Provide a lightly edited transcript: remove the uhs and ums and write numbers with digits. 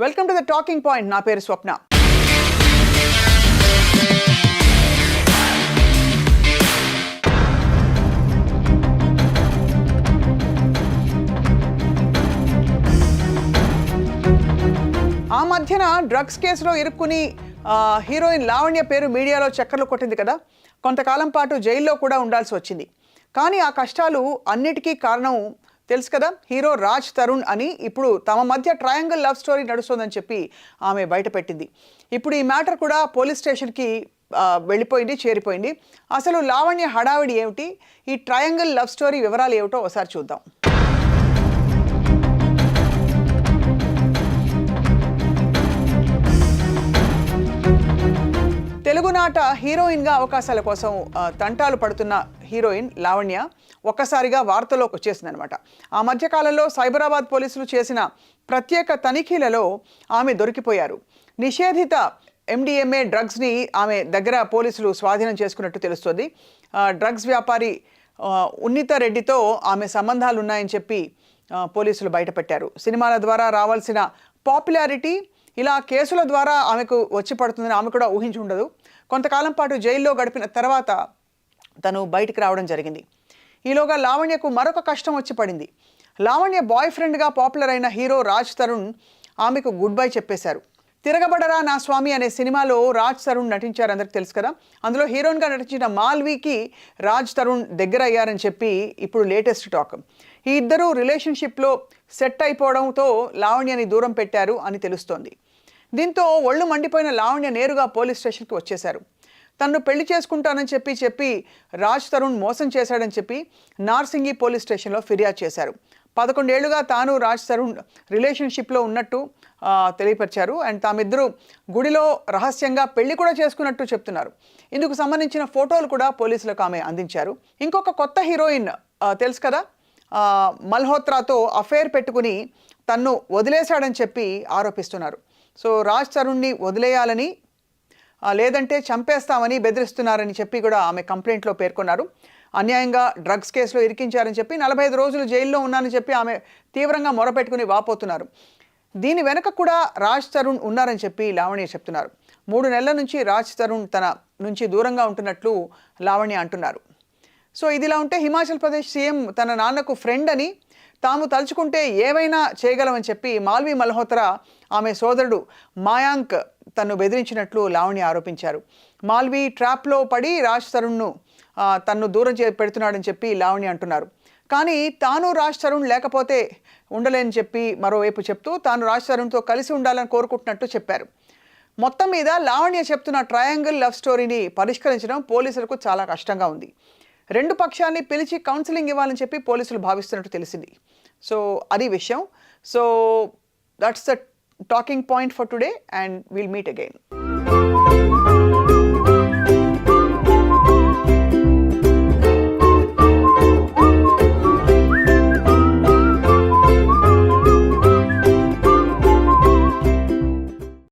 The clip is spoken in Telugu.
Welcome to the talking point. నా పేరు స్వప్న. ఆ మధ్యన డ్రగ్స్ కేసులో ఇరుక్కుని హీరోయిన్ లావణ్య పేరు మీడియాలో చక్కర్లు కొట్టింది కదా. కొంతకాలం పాటు జైల్లో కూడా ఉండాల్సి వచ్చింది. కానీ ఆ కష్టాలు అన్నిటికీ కారణం తెలుసు కదా, హీరో రాజ్ తరుణ్ అని. ఇప్పుడు తమ మధ్య ట్రయాంగిల్ లవ్ స్టోరీ నడుస్తుందని చెప్పి ఆమె బయటపెట్టింది. ఇప్పుడు ఈ మ్యాటర్ కూడా పోలీస్ స్టేషన్కి వెళ్ళిపోయింది, చేరిపోయింది. అసలు లావణ్య హడావిడి ఏమిటి, ఈ ట్రయాంగిల్ లవ్ స్టోరీ వివరాలు ఏమిటో ఒకసారి చూద్దాం. తెలుగునాట హీరోయిన్గా అవకాశాల కోసం తంటాలు పడుతున్న హీరోయిన్ లావణ్య ఒక్కసారిగా వార్తలోకి వచ్చేసిందనమాట. ఆ మధ్యకాలంలో సైబరాబాద్ పోలీసులు చేసిన ప్రత్యేక తనిఖీలలో ఆమె దొరికిపోయారు. నిషేధిత MDMA డ్రగ్స్ని ఆమె దగ్గర పోలీసులు స్వాధీనం చేసుకున్నట్టు తెలుస్తుంది. డ్రగ్స్ వ్యాపారి ఉన్నిత రెడ్డితో ఆమె సంబంధాలు ఉన్నాయని చెప్పి పోలీసులు బయటపెట్టారు. సినిమాల ద్వారా రావాల్సిన పాపులారిటీ ఇలా కేసుల ద్వారా ఆమెకు వచ్చి పడుతుందని ఆమె కూడా ఊహించి ఉండదు. కొంతకాలం పాటు జైల్లో గడిపిన తర్వాత తను బయటికి రావడం జరిగింది. ఈలోగా లావణ్యకు మరొక కష్టం వచ్చి పడింది. లావణ్య బాయ్ ఫ్రెండ్గా పాపులర్ అయిన హీరో రాజ్ తరుణ్ ఆమెకు గుడ్ బై చెప్పేశారు. తిరగబడరా నా స్వామి అనే సినిమాలో రాజ్ తరుణ్ నటించారు, అందరికి తెలుసు కదా. అందులో హీరోయిన్గా నటించిన మాల్వీకి రాజ్ తరుణ్ దగ్గర అయ్యారని చెప్పి ఇప్పుడు లేటెస్ట్ టాక్. ఈ ఇద్దరు రిలేషన్షిప్లో సెట్ అయిపోవడంతో లావణ్యని దూరం పెట్టారు అని తెలుస్తోంది. దీంతో ఒళ్ళు మండిపోయిన లావణ్య నేరుగా పోలీస్ స్టేషన్కి వచ్చేశారు. తనను పెళ్లి చేసుకుంటానని చెప్పి రాజ్ తరుణ్ మోసం చేశాడని చెప్పి నార్సింగి పోలీస్ స్టేషన్లో ఫిర్యాదు చేశారు. 11 ఏళ్లుగా తాను రాజ్ తరుణ్ రిలేషన్షిప్లో ఉన్నట్టు తెలియపరిచారు. అండ్ తామిద్దరూ గుడిలో రహస్యంగా పెళ్లి కూడా చేసుకున్నట్టు చెప్తున్నారు. ఇందుకు సంబంధించిన ఫోటోలు కూడా పోలీసులకు ఆమె అందించారు. ఇంకొక కొత్త హీరోయిన్ తెలుసు కదా, మల్హోత్రాతో అఫేర్ పెట్టుకుని తన్ను వదిలేశాడని చెప్పి ఆరోపిస్తున్నారు. సో రాజ్ తరుణ్ని వదిలేయాలని లేదంటే చంపేస్తామని బెదిరిస్తున్నారని చెప్పి కూడా ఆమె కంప్లైంట్లో పేర్కొన్నారు. అన్యాయంగా డ్రగ్స్ కేసులో ఇరికించారని చెప్పి 45 రోజులు జైల్లో ఉన్నానని చెప్పి ఆమె తీవ్రంగా మొరపెట్టుకుని వాపోతున్నారు. దీని వెనక కూడా రాజ్ తరుణ్ ఉన్నారని చెప్పి లావణ్య చెప్తున్నారు. 3 నెలల నుంచి రాజ్ తరుణ్ తన నుంచి దూరంగా ఉంటున్నట్లు లావణ్య అంటున్నారు. సో ఇదిలా ఉంటే హిమాచల్ ప్రదేశ్ సీఎం తన నాన్నకు ఫ్రెండ్ అని, తాము తలుచుకుంటే ఏవైనా చేయగలమని చెప్పి మాల్వి మల్హోత్రా ఆమె సోదరుడు మాయాంక్ తను బెదిరించినట్లు లావణ్య ఆరోపించారు. మాల్వి ట్రాప్లో పడి రాజ్ తరుణ్ను తన్ను దూరం పెడుతున్నాడని చెప్పి లావణ్య అంటున్నారు. కానీ తాను రాజ్ తరుణ్ లేకపోతే ఉండలేని చెప్పి మరోవైపు చెప్తూ తాను రాజ్ తరుణ్తో కలిసి ఉండాలని కోరుకుంటున్నట్టు చెప్పారు. మొత్తం మీద లావణ్య చెప్తున్న ట్రయాంగిల్ లవ్ స్టోరీని పరిష్కరించడం పోలీసులకు చాలా కష్టంగా ఉంది. 2 పక్షాన్ని పిలిచి కౌన్సిలింగ్ ఇవ్వాలని చెప్పి పోలీసులు భావిస్తున్నట్టు తెలిసింది. సో అది విషయం. So that's the talking point for today and will meet again.